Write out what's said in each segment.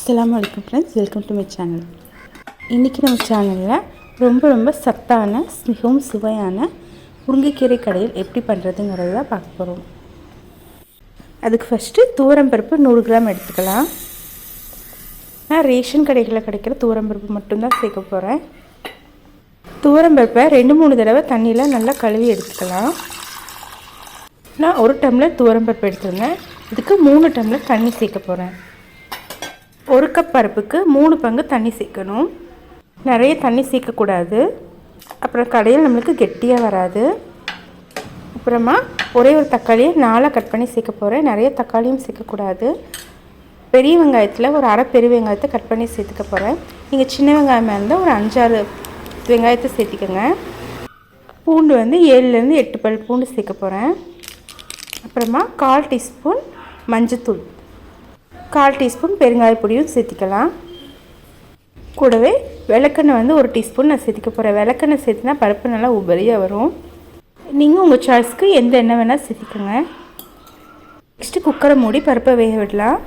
அஸ்ஸலாமு அலைக்கும் friends, welcome to my channel. இன்றைக்கி நம்ம சேனலில் ரொம்ப சத்தான மிகவும் சுவையான முருங்கைக்கீரை கடையில் எப்படி பண்ணுறதுங்கிறத தான் பார்க்க போகிறோம். அதுக்கு ஃபஸ்ட்டு துவரம்பருப்பு 100 கிராம் எடுத்துக்கலாம். நான் ரேஷன் கடைகளில் கிடைக்கிற துவரம்பருப்பு மட்டும்தான் சேர்க்க போகிறேன். துவரம்பருப்பை 2-3 தடவை தண்ணியில் நல்லா கழுவி எடுத்துக்கலாம். நான் 1 டம்ளர் துவரம்பருப்பு எடுத்துருந்தேன். இதுக்கு 3 டம்ளர் தண்ணி சேர்க்க போகிறேன். 1 கப் பருப்புக்கு 3 பங்கு தண்ணி சேர்க்கணும். நிறைய தண்ணி சேர்க்கக்கூடாது, அப்புறம் கடையில் நம்மளுக்கு கெட்டியாக வராது. அப்புறமா ஒரே ஒரு தக்காளியை 4 கட் பண்ணி சேர்க்க போகிறேன். நிறைய தக்காளியும் சேர்க்கக்கூடாது. பெரிய வெங்காயத்தில் ஒரு அரை பெரிய வெங்காயத்தை கட் பண்ணி சேர்த்துக்க போகிறேன். நீங்கள் சின்ன வெங்காயமாக இருந்தால் ஒரு 5-6 வெங்காயத்தை சேர்த்திக்கோங்க. பூண்டு 7-8 பல் பூண்டு சேர்க்க போகிறேன். அப்புறமா 1/4 டீஸ்பூன் மஞ்சத்தூள், 1/4 டீஸ்பூன் பெருங்காய பொடியும் சேர்த்திக்கலாம். கூடவே விளக்கெண்ணெய் 1 டீஸ்பூன் நான் சேர்த்திக்க போகிறேன். விளக்கெண்ணெய் சேர்த்துனா பருப்பு நல்லா உபரியாக வரும். நீங்கள் உங்கள் சாய்ஸ்க்கு எந்த எண்ணெய் வேணால் சேர்த்திக்கோங்க. நெக்ஸ்ட்டு குக்கரை மூடி பருப்பை வேக விடலாம்.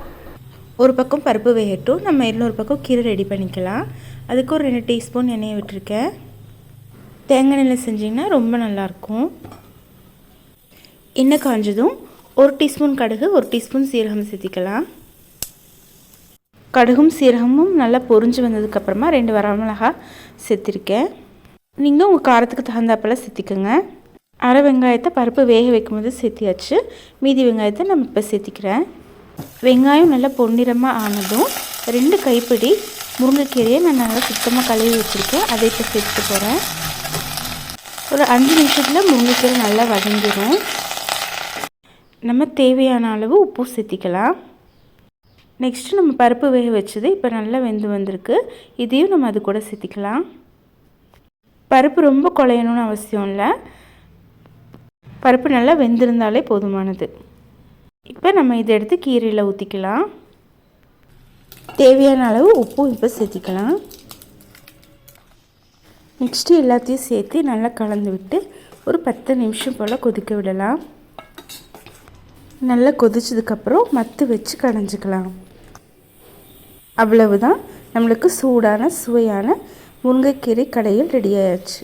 ஒரு பக்கம் பருப்பு வேகட்டும், நம்ம இன்னொரு பக்கம் கீரை ரெடி பண்ணிக்கலாம். அதுக்கு ஒரு 2 டீஸ்பூன் எண்ணெயை விட்டுருக்கேன். தேங்காய் எண்ணெயில் செஞ்சிங்கன்னா ரொம்ப நல்லாயிருக்கும். எண்ணெய் காஞ்சதும் 1 டீஸ்பூன் கடுகு, 1 டீஸ்பூன் சீரகம் சேர்த்திக்கலாம். கடுகும் சீரகமும் நல்லா பொரிஞ்சு வந்ததுக்கப்புறமா 2 வரமிளகாய் சேர்த்திருக்கேன். நீங்கள் உங்கள் காரத்துக்கு தகுந்தாப்பில் சேர்த்திக்கோங்க. அரை வெங்காயத்தை பருப்பு வேக வைக்கும்போது சேர்த்தியாச்சு. மீதி வெங்காயத்தை நம்ம இப்போ சேர்த்திக்கிறேன். வெங்காயம் நல்லா பொன்னிறமாக ஆனதும் 2 கைப்பிடி முருங்கைக்கீரையை நான் நல்லா சுத்தமாக கழுவி வச்சுருக்கேன். அதை இப்போ சேர்த்துக்க போகிறேன். ஒரு 5 நிமிஷத்தில் முருங்கைக்கீரை நல்லா வதங்கிடும். நம்ம தேவையான அளவு உப்பு சேர்த்திக்கலாம். நெக்ஸ்ட்டு நம்ம பருப்பு வேக வச்சது இப்போ நல்லா வெந்து வந்திருக்கு. இதையும் நம்ம அது கூட சேர்த்திக்கலாம். பருப்பு ரொம்ப குழையணும்னு அவசியம் இல்லை, பருப்பு நல்லா வெந்திருந்தாலே போதுமானது. இப்போ நம்ம இதை எடுத்து கீரையில் ஊற்றிக்கலாம். தேவையான அளவு உப்பும் இப்போ சேர்த்திக்கலாம். நெக்ஸ்ட்டு எல்லாத்தையும் சேர்த்து நல்லா கலந்து விட்டு ஒரு 10 நிமிஷம் போல் கொதிக்க விடலாம். நல்லா கொதிச்சதுக்கப்புறம் மத்து வச்சு கடைஞ்சிக்கலாம். அவ்வளவுதான், நம்மளுக்கு சூடான சுவையான முருங்கைக்கீரை கடையில் ரெடி ஆயாச்சு.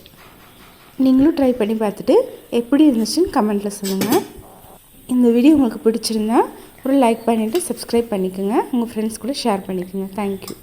நீங்களும் ட்ரை பண்ணி பார்த்துட்டு எப்படி இருந்துச்சுன்னு கமெண்ட்டில் சொல்லுங்கள். இந்த வீடியோ உங்களுக்கு பிடிச்சிருந்தா ஒரு லைக் பண்ணிவிட்டு சப்ஸ்கிரைப் பண்ணிக்கோங்க. உங்கள் ஃப்ரெண்ட்ஸ் கூட ஷேர் பண்ணிக்கோங்க. தேங்க்யூ.